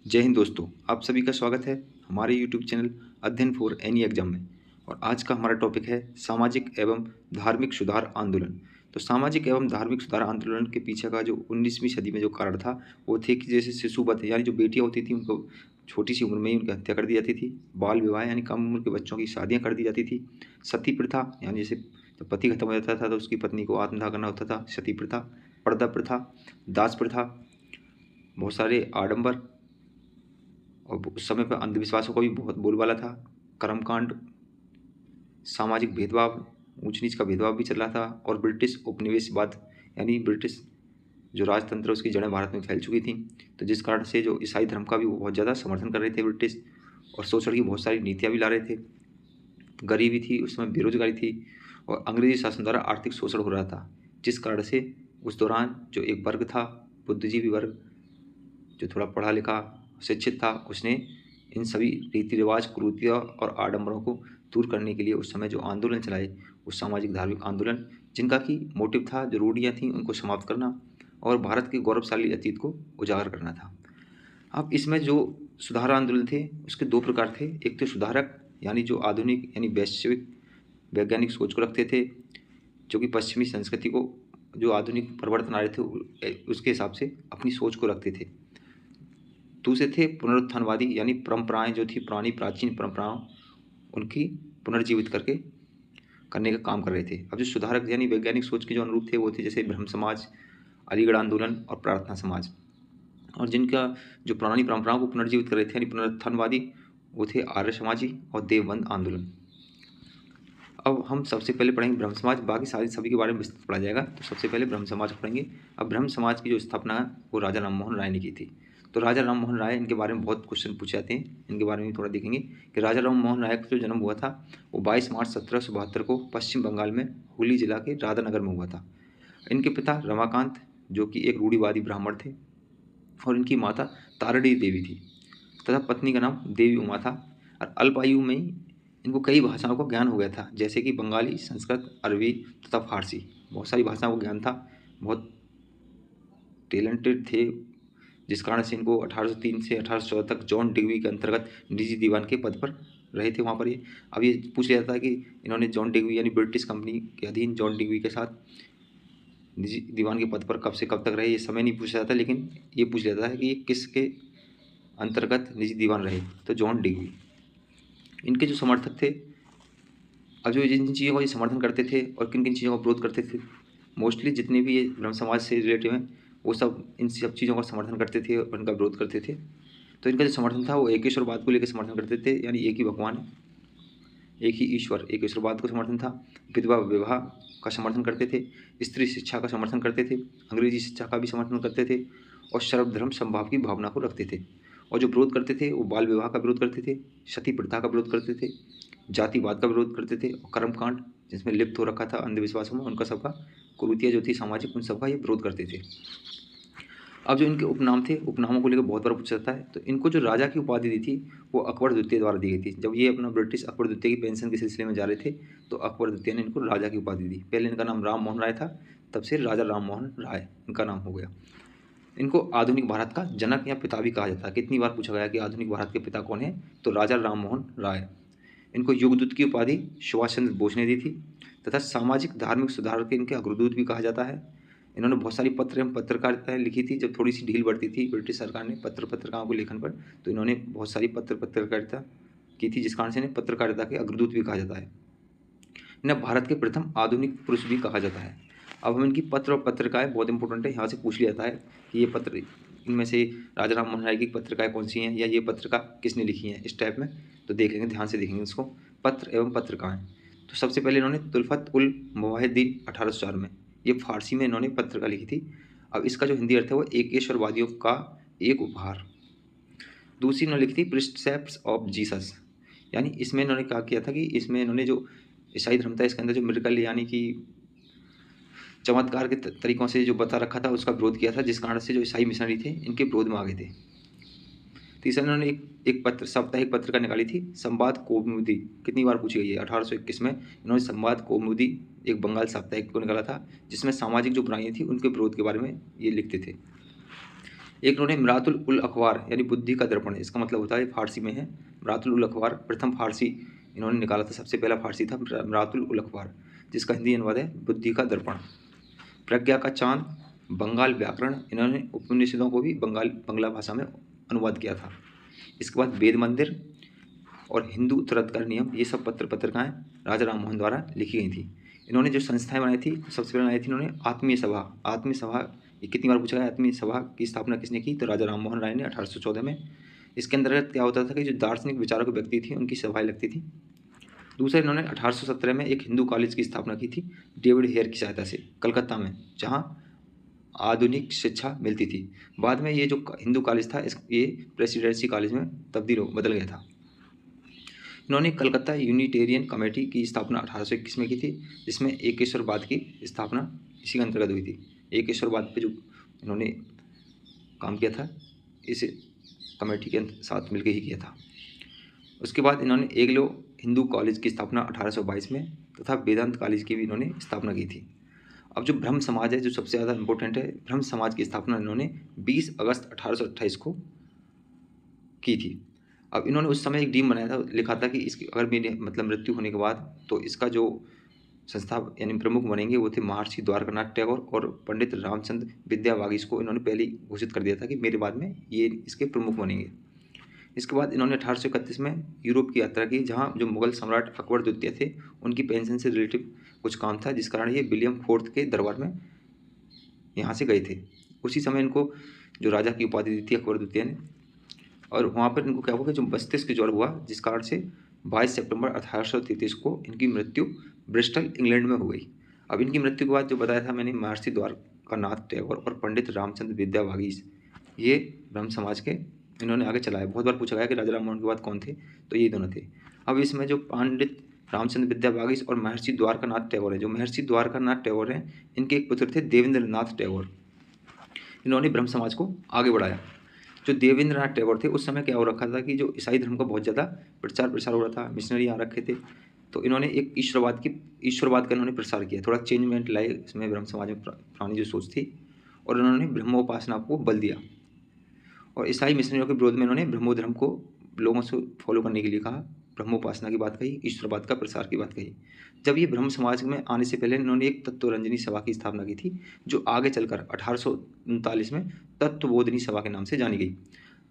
जय हिंद दोस्तों, आप सभी का स्वागत है हमारे YouTube चैनल अध्ययन फॉर एनी एग्जाम में। और आज का हमारा टॉपिक है सामाजिक एवं धार्मिक सुधार आंदोलन। तो सामाजिक एवं धार्मिक सुधार आंदोलन के पीछे का जो 19वीं सदी में जो कारण था वो थे कि जैसे शिशुवध यानी जो बेटियां होती थी उनको छोटी सी उम्र में ही उनकी हत्या कर दी जाती थी। बाल विवाह यानी कम उम्र के बच्चों की शादियाँ कर दी जाती थी। सती प्रथा यानी जैसे जब पति खत्म हो जाता था तो उसकी पत्नी को आत्मदाह करना होता था, सती प्रथा। पर्दा प्रथा, दास प्रथा, बहुत सारे आडंबर और उस समय पर अंधविश्वासों का भी बहुत बोलबाला था। कर्मकांड, सामाजिक भेदभाव, ऊंच नीच का भेदभाव भी चल रहा था। और ब्रिटिश उपनिवेशवाद यानी ब्रिटिश जो राजतंत्र उसकी जड़ें भारत में फैल चुकी थी, तो जिस कारण से जो ईसाई धर्म का भी वो बहुत ज़्यादा समर्थन कर रहे थे ब्रिटिश, और शोषण की बहुत सारी नीतियाँ भी ला रहे थे। गरीबी थी उस समय, बेरोजगारी थी और अंग्रेजी शासन द्वारा आर्थिक शोषण हो रहा था, जिस कारण से उस दौरान जो एक वर्ग था, बुद्धिजीवी वर्ग, जो थोड़ा पढ़ा लिखा शिक्षित था, उसने इन सभी रीति रिवाज, कुरीतियों और आडंबरों को दूर करने के लिए उस समय जो आंदोलन चलाए, उस सामाजिक धार्मिक आंदोलन, जिनका कि मोटिव था जो रूढ़ियाँ थीं उनको समाप्त करना और भारत के गौरवशाली अतीत को उजागर करना था। अब इसमें जो सुधार आंदोलन थे उसके दो प्रकार थे। एक तो सुधारक यानी जो आधुनिक यानी वैश्विक वैज्ञानिक सोच को रखते थे, जो कि पश्चिमी संस्कृति को जो आधुनिक परिवर्तन आ रहे थे उसके हिसाब से अपनी सोच को रखते थे। दूसरे थे पुनरुत्थानवादी यानी परंपराएं जो थी पुरानी प्राचीन परंपराओं, उनकी पुनर्जीवित करके करने का काम कर रहे थे। अब जो सुधारक यानी वैज्ञानिक सोच के जो अनुरूप थे वो थे जैसे ब्रह्म समाज, अलीगढ़ आंदोलन और प्रार्थना समाज। और जिनका जो पुरानी परंपराओं को पुनर्जीवित कर रहे थे यानी पुनरुत्थानवादी, वो थे आर्य समाजी और देवबंद आंदोलन। अब हम सबसे पहले पढ़ेंगे ब्रह्म समाज, बाकी सारी सभी के बारे में विस्तृत पढ़ा जाएगा। तो सबसे पहले ब्रह्म समाज को पढ़ेंगे। अब ब्रह्म समाज की जो स्थापना है वो राजा राम मोहन राय ने की थी। तो राजा राम मोहन राय, इनके बारे में बहुत क्वेश्चन पूछे जाते हैं, इनके बारे में भी थोड़ा देखेंगे कि राजा राम मोहन राय का जो जन्म हुआ था वो 22 मार्च 1772 को पश्चिम बंगाल में हुगली जिला के राधानगर में हुआ था। इनके पिता रमाकांत जो कि एक रूढ़िवादी ब्राह्मण थे और इनकी माता तारड़ी देवी थी तथा पत्नी का नाम देवी उमा था। और अल्प आयु में ही इनको कई भाषाओं का ज्ञान हो गया था, जैसे कि बंगाली, संस्कृत, अरबी तथा फारसी, बहुत सारी भाषाओं का ज्ञान था। बहुत टैलेंटेड थे, जिस कारण से इनको 1803 से 1814 तक जॉन डिग्वी के अंतर्गत निजी दीवान के पद पर रहे थे वहाँ पर। ये अब ये पूछ लिया जाता है कि इन्होंने जॉन डिग्वी यानी ब्रिटिश कंपनी के अधीन जॉन डिग्वी के साथ निजी दीवान के पद पर कब से कब तक रहे, ये समय नहीं पूछा जाता, लेकिन ये पूछ लिया जाता है कि ये किसके अंतर्गत निजी दीवान रहे, तो जॉन डिग्वी। इनके जो समर्थक थे, अब जो जिन जिन चीज़ों का ये समर्थन करते थे और किन किन चीज़ों का विरोध करते थे, मोस्टली जितने भी ये ब्रह्म समाज से रिलेटिव हैं वो सब इन सब चीज़ों का समर्थन करते थे और इनका विरोध करते थे। तो इनका जो समर्थन था वो एकेश्वरवाद को लेकर समर्थन करते थे, यानी एक ही भगवान, एक ही ईश्वर, एकेश्वरवाद को समर्थन था। विधवा विवाह का समर्थन करते थे, स्त्री शिक्षा का समर्थन करते थे, अंग्रेजी शिक्षा का भी समर्थन करते थे और सर्वधर्म समभाव की भावना को रखते थे। और जो विरोध करते थे वो बाल विवाह का विरोध करते थे, सती प्रथा का विरोध करते थे, जातिवाद का विरोध करते थे और कर्मकांड जिसमें लिप्त हो रखा था अंधविश्वासों में, उनका सबका, कुरीतियाँ जो थी सामाजिक, उन सबका ये विरोध करते थे। अब जो इनके उपनाम थे, उपनामों को लेकर बहुत बार पूछा जाता है। तो इनको जो राजा की उपाधि दी थी वो अकबर द्वितीय द्वारा दी गई थी। जब ये अपना ब्रिटिश अकबर द्वितीय की पेंशन के सिलसिले में जा रहे थे तो अकबर द्वितीय ने इनको राजा की उपाधि दी। पहले इनका नाम राम मोहन राय था, तब से राजा राम मोहन राय इनका नाम हो गया। इनको आधुनिक भारत का जनक या पिता भी कहा जाता है। कितनी बार पूछा गया कि आधुनिक भारत के पिता कौन है, तो राजा राम मोहन राय। इनको युगदूत की उपाधि सुभाष चंद्र बोस ने दी थी तथा सामाजिक धार्मिक सुधार के इनके अग्रदूत भी कहा जाता है। इन्होंने बहुत सारी पत्र एवं पत्रकारिताएँ लिखी थी। जब थोड़ी सी ढील बढ़ती थी ब्रिटिश सरकार ने पत्रकारों को लेखन पर, तो इन्होंने बहुत सारी पत्रकारिता की थी, जिस कारण से इन्हें पत्रकारिता के अग्रदूत भी कहा जाता है। इन्हें भारत के प्रथम आधुनिक पुरुष भी कहा जाता है। अब हम इनकी पत्र और पत्रिकाएँ बहुत इंपॉर्टेंट है, यहाँ से पूछ लिया जाता है कि ये पत्र, इनमें से राजा राम मोहन राय की पत्रिकाएँ कौन सी हैं या ये पत्रिका किसने लिखी है, इस टाइप में। तो देख लेंगे, ध्यान से देखेंगे इसको, पत्र एवं पत्रिकाएँ। तो सबसे पहले इन्होंने तुल्फत उल मुवाहिदीन 1804 में, ये फारसी में इन्होंने पत्रिका लिखी थी। अब इसका जो हिंदी अर्थ है वो एकेश्वरवादियों का एक उपहार। दूसरी इन्होंने लिखी थी प्रिस्टेप्ट्स ऑफ जीसस, यानी इसमें इन्होंने क्या किया था कि इसमें इन्होंने जो ईसाई धर्म था इसके अंदर जो मिरेकल यानी कि चमत्कार के तरीकों से जो बता रखा था उसका विरोध किया था, जिस कारण से जो ईसाई मिशनरी थे इनके विरोध में आ गए थे। तीसरा इन्होंने एक पत्र, साप्ताहिक पत्रिका निकाली थी, संवाद कौमुदी। कितनी बार पूछी गई है, 1821 में इन्होंने संवाद कौमुदी एक बंगाल साप्ताहिक को निकाला था, जिसमें सामाजिक जो बुराइयाँ थी उनके विरोध के बारे में ये लिखते थे। एक इन्होंने मिरातुल उल अखबार यानी बुद्धि का दर्पण, इसका मतलब होता है फारसी में है। मिरातुल उल अखबार प्रथम फारसी इन्होंने निकाला था, सबसे पहला फारसी था मिरातुल उल अखबार, जिसका हिंदी अनुवाद है बुद्धि का दर्पण। प्रज्ञा का चांद, बंगाल व्याकरण, इन्होंने उपनिषदों को भी बंगला भाषा में अनुवाद किया था। इसके बाद वेद मंदिर और हिंदू उत्तराधिकार नियम, ये सब पत्रिकाएँ राजा राम मोहन द्वारा लिखी गई थी। इन्होंने जो संस्थाएं बनाई थी, सबसे पहले बनाई थी इन्होंने आत्मीय सभा। आत्मीय सभा ये कितनी बार पूछा गया, आत्मीय सभा की स्थापना किसने की, तो राजा राम मोहन राय ने 1814 में। इसके अंतर्गत क्या होता था कि जो दार्शनिक विचारक व्यक्ति थी उनकी सभाएं लगती थी। दूसरा, इन्होंने 1817 में एक हिंदू कॉलेज की स्थापना की थी डेविड हेयर की सहायता से कलकत्ता में, जहाँ आधुनिक शिक्षा मिलती थी। बाद में ये जो हिंदू कॉलेज था ये प्रेसिडेंसी कॉलेज में बदल गया था। इन्होंने कलकत्ता यूनिटेरियन कमेटी की स्थापना 1821 में की थी, जिसमें एकेश्वरवाद की स्थापना इसी के अंतर्गत हुई थी। एकेश्वरवाद पे जो इन्होंने काम किया था इस कमेटी के साथ मिलकर ही किया था। उसके बाद इन्होंने एग्लो हिंदू कॉलेज की स्थापना 1822 में तथा वेदांत कॉलेज की भी इन्होंने स्थापना की थी। अब जो ब्रह्म समाज है, जो सबसे ज़्यादा इम्पोर्टेंट है, ब्रह्म समाज की स्थापना इन्होंने 20 अगस्त 1828 को की थी। अब इन्होंने उस समय एक डीम बनाया था, लिखा था कि इसकी अगर मेरी मतलब मृत्यु होने के बाद तो इसका जो संस्था यानी प्रमुख बनेंगे वो थे महर्षि द्वारकानाथ टैगोर और पंडित रामचंद्र विद्यावागीश को इन्होंने पहले ही घोषित कर दिया था कि मेरे बाद में ये इसके प्रमुख बनेंगे। इसके बाद इन्होंने 1831 में यूरोप की यात्रा की, जहाँ जो मुगल सम्राट अकबर द्वितीय थे उनकी पेंशन से रिलेटिव कुछ काम था, जिस कारण ये विलियम फोर्थ के दरबार में यहाँ से गए थे। उसी समय इनको जो राजा की उपाधि दी थी अकबर द्वितीय ने, और वहाँ पर इनको क्या हुआ कि जो मस्तिष्क ज्वर हुआ, जिस कारण से 22 सितंबर 1833 को इनकी मृत्यु ब्रिस्टल इंग्लैंड में हो गई। अब इनकी मृत्यु के बाद जो बताया था मैंने, महर्षि द्वारकानाथ टैगोर और पंडित रामचंद्र विद्यावागीश, ये ब्रह्म समाज के इन्होंने आगे चलाया। बहुत बार पूछा गया कि राजा राम मोहन के बाद कौन थे, तो ये दोनों थे। अब इसमें जो पंडित रामचंद्र विद्यावागीश और महर्षि द्वारकानाथ टैगोर हैं, जो महर्षि द्वारकानाथ टैगोर हैं, इनके एक पुत्र थे देवेंद्रनाथ टैगोर। इन्होंने ब्रह्म समाज को आगे बढ़ाया। जो देवेंद्रनाथ टैगोर थे, उस समय क्या हो रखा था कि जो ईसाई धर्म का बहुत ज़्यादा प्रचार प्रसार हो रहा था, मिशनरी आ रखे थे, तो इन्होंने एक ईश्वरवाद का इन्होंने प्रसार किया, थोड़ा चेंजमेंट लाए इसमें ब्रह्म समाज में पुरानी जो सोच थी, और इन्होंने ब्रह्मोपासना को बल दिया। और ईसाई मिशनरियों के विरोध में इन्होंने ब्रह्मो धर्म को लोगों से फॉलो करने के लिए कहा, ब्रह्मोपासना की बात कही, ईश्वरवाद का प्रसार की बात कही। जब ये ब्रह्म समाज में आने से पहले इन्होंने एक तत्वरंजनी सभा की स्थापना की थी, जो आगे चलकर 1839 में तत्वबोधिनी सभा के नाम से जानी गई।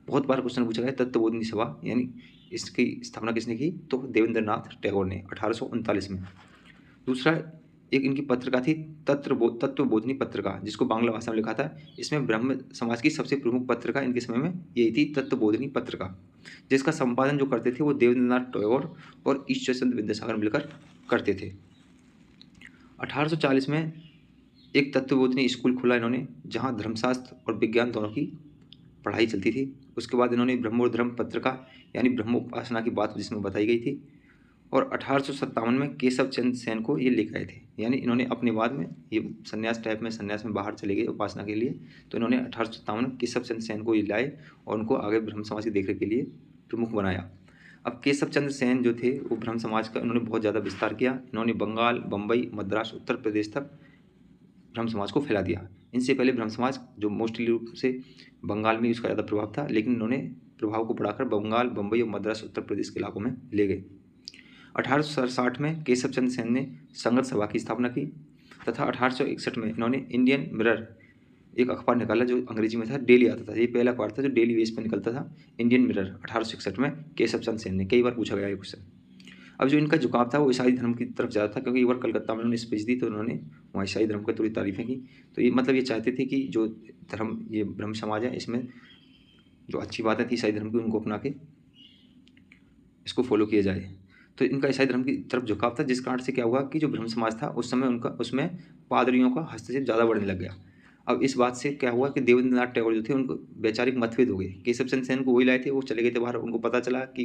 बहुत बार क्वेश्चन पूछा गया तत्वबोधिनी सभा यानी इसकी स्थापना किसने की, तो देवेंद्रनाथ टैगोर ने 1839 में। दूसरा, एक इनकी पत्रिका थी तत्वबोधिनी पत्रिका, जिसको बांग्ला भाषा में लिखा था। इसमें ब्रह्म समाज की सबसे प्रमुख पत्रिका इनके समय में यही थी, तत्वबोधिनी पत्रिका, जिसका संपादन जो करते थे वो देवेंद्रनाथ टैगोर और ईश्वरचंद्र विद्यासागर मिलकर करते थे। 1840 में एक तत्वबोधिनी स्कूल खुला इन्होंने, जहाँ धर्मशास्त्र और विज्ञान दोनों की पढ़ाई चलती थी। उसके बाद इन्होंने ब्रह्मोधर्म पत्रिका यानी ब्रह्मोपासना की बात जिसमें बताई गई थी, और 1857 में केशव चंद्र सेन को ये लेकर आए थे। यानी इन्होंने अपने बाद में ये संन्यास में बाहर चले गए उपासना के लिए, तो इन्होंने 1857 में केशव चंद्र सेन को ये लाए और उनको आगे ब्रह्म समाज की देखरेख के लिए प्रमुख बनाया। अब केशव चंद्र सेन जो थे वो ब्रह्म समाज का इन्होंने बहुत ज़्यादा विस्तार किया। इन्होंने बंगाल, बम्बई, मद्रास, उत्तर प्रदेश तक ब्रह्म समाज को फैला दिया। इनसे पहले ब्रह्म समाज जो मोस्टली रूप से बंगाल में उसका ज़्यादा प्रभाव था, लेकिन इन्होंने प्रभाव को बढ़ाकर बंगाल, बम्बई और मद्रास, उत्तर प्रदेश के इलाकों में ले गए। 1860 में केशव चंद्र सेन ने संगत सभा की स्थापना की, तथा 1861 में इन्होंने इंडियन मिरर एक अखबार निकाला जो अंग्रेजी में था, डेली आता था। ये पहला अखबार था जो डेली बेस पर निकलता था, इंडियन मिरर, 1861 में केशव चंद्र सेन ने। कई बार पूछा गया ये क्वेश्चन। अब जो इनका झुकाव था वो ईसाई धर्म की तरफ ज़्यादा था, क्योंकि एक बार कलकत्ता में उन्होंने स्पीच दी तो उन्होंने वहाँ ईसाई धर्म की थोड़ी तारीफ़ें की। तो ये मतलब ये चाहते थे कि जो धर्म ये ब्रह्म समाज है, इसमें जो अच्छी बातें थी ईसाई धर्म की उनको अपना के इसको फॉलो किया जाए। तो इनका ईसाई धर्म की तरफ झुकाव था, जिस कारण से क्या हुआ कि जो ब्रह्म समाज था उस समय उनका उसमें पादरियों का हस्तक्षेप ज़्यादा बढ़ने लग गया। अब इस बात से क्या हुआ कि देवेंद्रनाथ टैगोर जो थे उनको वैचारिक मतभेद हो गए। केशव चंद्र सेन को वही लाए थे, वो चले गए थे बाहर। उनको पता चला कि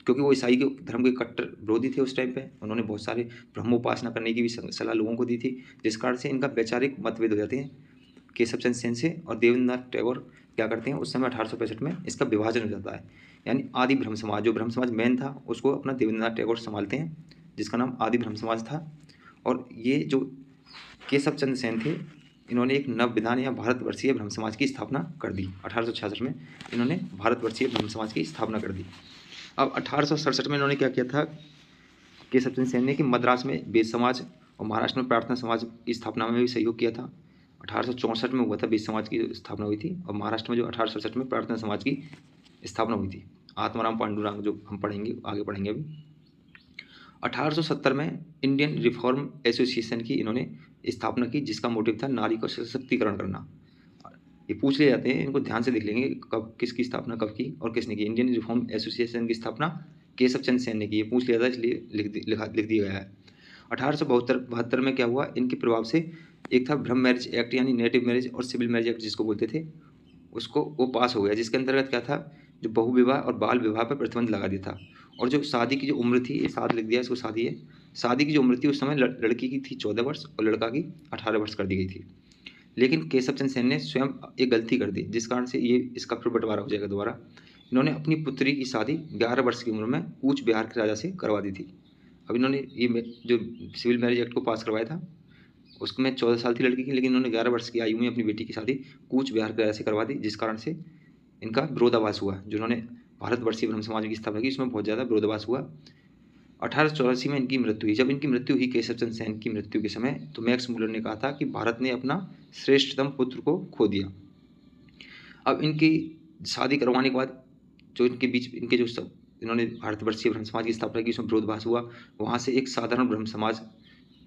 क्योंकि वो ईसाई के धर्म के कट्टर विरोधी थे उस टाइम पे, उन्होंने बहुत सारे ब्रह्मोपासना करने की भी सलाह लोगों को दी थी, जिस कारण से इनका वैचारिक मतभेद हो जाते हैं केशव चंद्र सेन से। और देवेंद्रनाथ टैगोर क्या करते हैं, उस समय 1865 में इसका विभाजन हो जाता है। यानी आदि ब्रह्म समाज, जो ब्रह्म समाज मेन था, उसको अपना देवेंद्रनाथ टैगोर संभालते हैं, जिसका नाम आदि ब्रह्म समाज था। और ये जो केशव चंद्र सेन थे इन्होंने एक नव विधान या भारतवर्षीय ब्रह्म समाज की स्थापना कर दी। 1866 में इन्होंने भारतवर्षीय ब्रह्म समाज की स्थापना कर दी। अब 1867 में इन्होंने क्या किया था, केशव चंद्र सेन ने, कि मद्रास में वेद समाज और महाराष्ट्र में प्रार्थना समाज की स्थापना में भी सहयोग किया था। 1864 में हुआ था वेद समाज की स्थापना हुई थी, और महाराष्ट्र में जो 1867 में प्रार्थना समाज की स्थापना हुई थी। आत्माराम पांडुरंग जो हम पढ़ेंगे, आगे पढ़ेंगे अभी। 1870 में इंडियन रिफॉर्म एसोसिएशन की इन्होंने स्थापना की, जिसका मोटिव था नारी को सशक्तिकरण करना। ये पूछ ले जाते हैं, इनको ध्यान से देख लेंगे कब किसकी स्थापना कब की और किसने की। इंडियन रिफॉर्म एसोसिएशन की स्थापना केशव चंद्र सेन ने की। ये पूछ लिया था, इसलिए लिख दिया गया है। 1872 में क्या हुआ, इनके प्रभाव से एक था ब्रह्म मैरिज एक्ट, यानी नेटिव मैरिज और सिविल मैरिज एक्ट जिसको बोलते थे, उसको वो पास हो गया, जिसके अंतर्गत क्या था, जो बहु विवाह और बाल विवाह पर प्रतिबंध लगा दिया था। और जो शादी की जो उम्र थी, ये साथ लिख दिया इसको, शादी है, शादी की जो उम्र थी उस समय लड़की की थी 14 वर्ष और लड़का की 18 वर्ष कर दी गई थी। लेकिन केशव चंद्र सेन ने स्वयं एक गलती कर दी, जिस कारण से ये इसका फिर बंटवारा हो जाएगा दोबारा। इन्होंने अपनी पुत्री की शादी 11 वर्ष की उम्र में कूच बिहार के राजा से करवा दी थी। अब इन्होंने ये जो सिविल मैरिज एक्ट को पास करवाया था, उसमें 14 साल थी लड़की की, लेकिन इन्होंने 11 वर्ष की आयु में अपनी बेटी की शादी कूच बिहार के राजा से करवा दी, जिस कारण से इनका विरोधाभास हुआ। जो उन्होंने भारतवर्षीय ब्रह्म समाज की स्थापना की, उसमें बहुत ज़्यादा विरोधाभास हुआ। 1884 में इनकी मृत्यु हुई। जब इनकी मृत्यु हुई केशव चंद्र सेन की मृत्यु के समय, तो मैक्स मुलर ने कहा था कि भारत ने अपना श्रेष्ठतम पुत्र को खो दिया। अब इनकी शादी करवाने के बाद जो इनके बीच इनके जो सब इन्होंने भारतवर्षीय ब्रह्म समाज की स्थापना की, उसमें विरोधाभास हुआ। वहाँ से एक साधारण ब्रह्म समाज,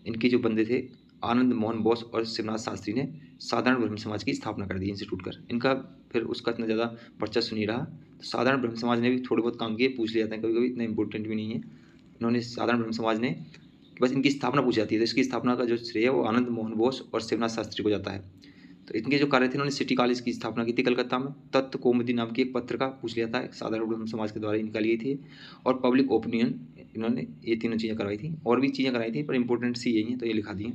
इनके जो बंदे थे आनंद मोहन बोस और शिवनाथ शास्त्री ने साधारण ब्रह्म समाज की स्थापना कर दी इंस्टीट्यूट कर। इनका फिर उसका इतना ज़्यादा वर्चस्व नहीं रहा, तो साधारण ब्रह्म समाज ने भी थोड़े बहुत काम किए, पूछ लिया जाता है कभी कभी, इतना इंपॉर्टेंट भी नहीं है। इन्होंने साधारण ब्रह्म समाज ने बस इनकी स्थापना पूछी जाती है, तो इसकी स्थापना का जो श्रेय है वो आनंद मोहन बोस और शिवनाथ शास्त्री को जाता है। तो इनके जो कार्य थे, इन्होंने सिटी कॉलेज की स्थापना की थी कलकत्ता में। तत्व कौमुदी नाम की एक पत्रिका पूछ लिया था, साधारण ब्रह्म समाज के द्वारा निकाली गई थी। और पब्लिक ओपिनियन, इन्होंने ये तीनों चीज़ें करवाई थी। और भी चीज़ें कराई थी, पर इंपॉर्टेंट सी यही है, तो ये लिखा दी है।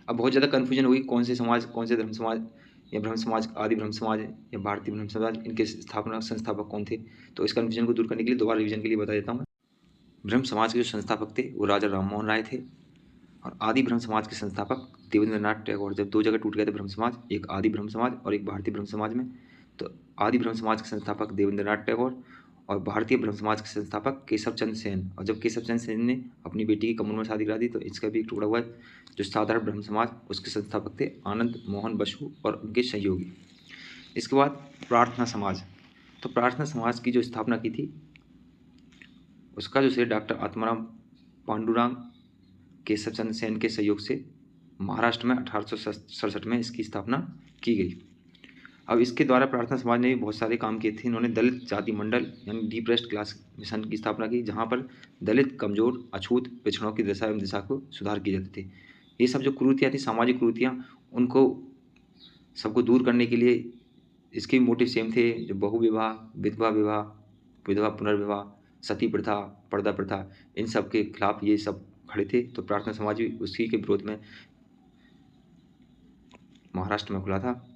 अब बहुत ज़्यादा कन्फ्यूजन हुई, कौन से समाज, कौन से धर्म समाज, या ब्रह्म समाज आदि ब्रह्म समाज है या भारतीय ब्रह्म समाज, इनके स्थापना संस्थापक कौन थे। तो इस कन्फ्यूजन को दूर करने के लिए दोबारा रिवीजन के लिए बता देता हूँ। ब्रह्म समाज के जो संस्थापक थे वो राजा राम मोहन राय थे, और आदि ब्रह्म समाज के संस्थापक देवेंद्रनाथ टैगोर। जब दो जगह टूट गए थे ब्रह्म समाज, एक आदि ब्रह्म समाज और एक भारतीय ब्रह्म समाज में, तो आदि ब्रह्म समाज के संस्थापक देवेंद्रनाथ टैगोर और भारतीय ब्रह्म समाज के संस्थापक केशव चंद्र सेन। और जब केशव चंद्र सेन ने अपनी बेटी की कमल में शादी करा दी, तो इसका भी एक टुकड़ा हुआ। जो साधारण ब्रह्म समाज, उसके संस्थापक थे आनंद मोहन बसु और उनके सहयोगी। इसके बाद प्रार्थना समाज। तो प्रार्थना समाज की जो स्थापना की थी, उसका जो श्रेय डॉक्टर आत्माराम पांडुरंग केशव चंद्र सेन के सहयोग से महाराष्ट्र में 1867 में इसकी स्थापना की गई। अब इसके द्वारा प्रार्थना समाज ने भी बहुत सारे काम किए थे। इन्होंने दलित जाति मंडल यानी डिप्रेस्ड क्लास मिशन की स्थापना की, जहाँ पर दलित, कमजोर, अछूत, पिछड़ों की दशा एवं दिशा को सुधार किए जाते थे। ये सब जो कुरीतियाँ थी, सामाजिक कुरीतियाँ, उनको सबको दूर करने के लिए इसके मोटिव सेम थे। जो बहु विवाह, विधवा विवाह, विधवा पुनर्विवाह, सती प्रथा, पर्दा प्रथा, इन सब के खिलाफ ये सब खड़े थे। तो प्रार्थना समाज भी उसी के विरोध में महाराष्ट्र में खुला था।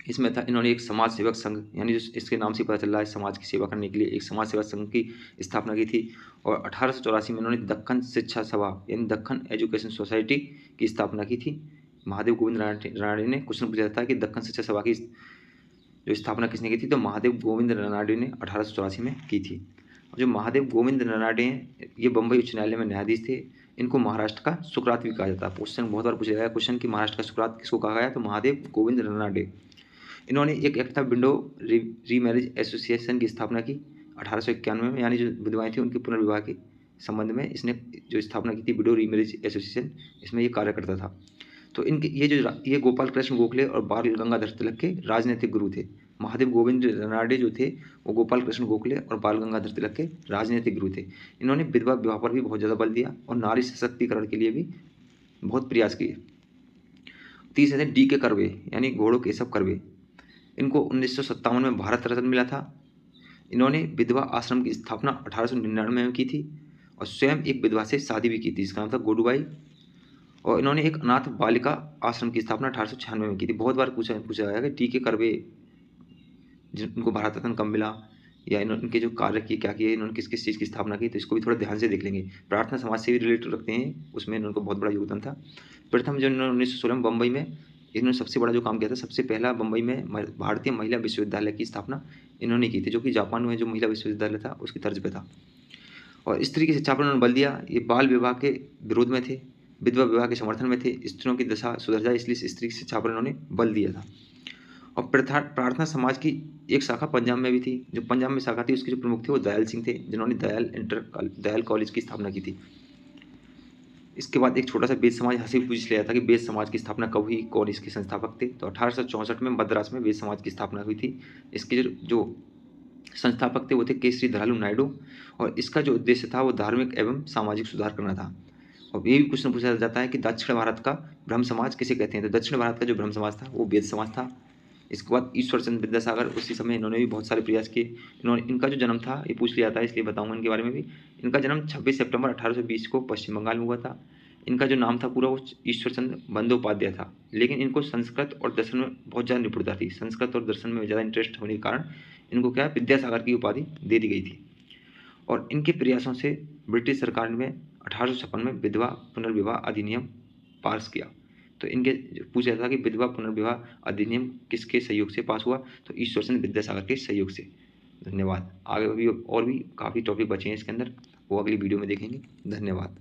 इसमें था, इन्होंने एक समाज सेवक संघ, यानी जो इसके नाम से पता चल रहा है, समाज की सेवा करने के लिए एक समाज सेवा संघ की स्थापना की थी। और 1884 में इन्होंने दक्कन शिक्षा सभा यानी दक्कन एजुकेशन सोसाइटी की स्थापना की थी। महादेव गोविंद रानडे ने, क्वेश्चन पूछा जाता है कि दक्कन शिक्षा सभा की जो स्थापना किसने की थी, तो महादेव गोविंद रानडे ने 1884 में की थी। और जो महादेव गोविंद रानडे हैं, ये बम्बई उच्च न्यायालय में न्यायाधीश थे। इनको महाराष्ट्र का सुकरात भी कहा जाता है। क्वेश्चन बहुत बार पूछा गया क्वेश्चन कि महाराष्ट्र का सुकरात किसको कहा गया, तो महादेव गोविंद रानडे। इन्होंने एक एकता विंडो री मैरिज एसोसिएशन की स्थापना की 1891 में, यानी जो विधवाएं थी उनके पुनर्विवाह के संबंध में इसने जो स्थापना की थी विडो री मैरिज एसोसिएशन, इसमें ये कार्य करता था। तो इनके ये गोपाल कृष्ण गोखले और बाल गंगाधर तिलक के राजनीतिक गुरु थे। महादेव गोविंद रानडे जो थे वो गोपाल कृष्ण गोखले और बाल गंगाधर तिलक के राजनीतिक गुरु थे। इन्होंने विधवा विवाह पर भी बहुत ज़्यादा बल दिया और नारी सशक्तिकरण के लिए भी बहुत प्रयास किए। तीसरे थे D.K. कर्वे, यानी घोड़ो केशव कर्वे। इनको 1957 में भारत रत्न मिला था। इन्होंने विधवा आश्रम की स्थापना 1899 में की थी और स्वयं एक विधवा से शादी भी की थी, जिसका नाम था गोडूबाई। और इन्होंने एक अनाथ बालिका आश्रम की स्थापना 1896 में की थी। बहुत बार पूछा गया कि D.K. कर्वे जिनको भारत रत्न कब मिला, या इनके जो कार्य किए, क्या किए, इन्होंने किस किस चीज़ की स्थापना की, तो इसको भी थोड़ा ध्यान से देख लेंगे। प्रार्थना समाज से भी रिलेटेड रखते हैं, उसमें इनको बहुत बड़ा योगदान था। प्रथम जो इन्होंने 1916 में बम्बई में इन्होंने सबसे बड़ा जो काम किया था, सबसे पहला बम्बई में भारतीय महिला विश्वविद्यालय की स्थापना इन्होंने की थी, जो कि जापान में जो महिला विश्वविद्यालय था उसकी तर्ज पे था। और इस तरीके से शिक्षा पर उन्होंने बल दिया। ये बाल विवाह के विरोध में थे, विधवा विवाह के समर्थन में थे, स्त्रियों की दशा सुधर जाए इसलिए स्त्री शिक्षा पर उन्होंने बल दिया था। और प्रार्थना समाज की एक शाखा पंजाब में भी थी। जो पंजाब में शाखा थी उसके जो प्रमुख थे वो दयाल सिंह थे, जिन्होंने दयाल कॉलेज की स्थापना की थी। इसके बाद एक छोटा सा बेद समाज यहाँ से पूछ लिया था कि बेद समाज की स्थापना कब हुई, कौन इसके संस्थापक थे। तो 1864 में मद्रास में बेद समाज की स्थापना हुई थी। इसके जो संस्थापक थे वो थे के श्रीधरालू नायडू, और इसका जो उद्देश्य था वो धार्मिक एवं सामाजिक सुधार करना था। और ये भी क्वेश्चन पूछा जाता है कि दक्षिण भारत का ब्रह्म समाज किसे कहते हैं। तो दक्षिण भारत का जो ब्रह्म समाज था वो वेद समाज था। इसके बाद ईश्वर चंद्र विद्यासागर, उसी समय इन्होंने भी बहुत सारे प्रयास किए। इनका जो जन्म था ये पूछ लिया था, इसलिए बताऊंगा इनके बारे में भी। इनका जन्म 26 सितंबर 1820 को पश्चिम बंगाल में हुआ था। इनका जो नाम था पूरा वो ईश्वर चंद्र बंदोपाध्याय था, लेकिन इनको संस्कृत और दर्शन में बहुत ज़्यादा निपुणता थी। संस्कृत और दर्शन में ज़्यादा इंटरेस्ट होने के कारण इनको क्या विद्यासागर की उपाधि दे दी गई थी। और इनके प्रयासों से ब्रिटिश सरकार ने 1856 में विधवा पुनर्विवाह अधिनियम पास किया। तो इनके पूछा था कि विधवा पुनर्विवाह अधिनियम किसके सहयोग से पास हुआ, तो ईश्वर चंद्र विद्यासागर के सहयोग से। धन्यवाद। आगे भी और भी काफ़ी टॉपिक बचे हैं इसके अंदर, वो अगली वीडियो में देखेंगे। धन्यवाद।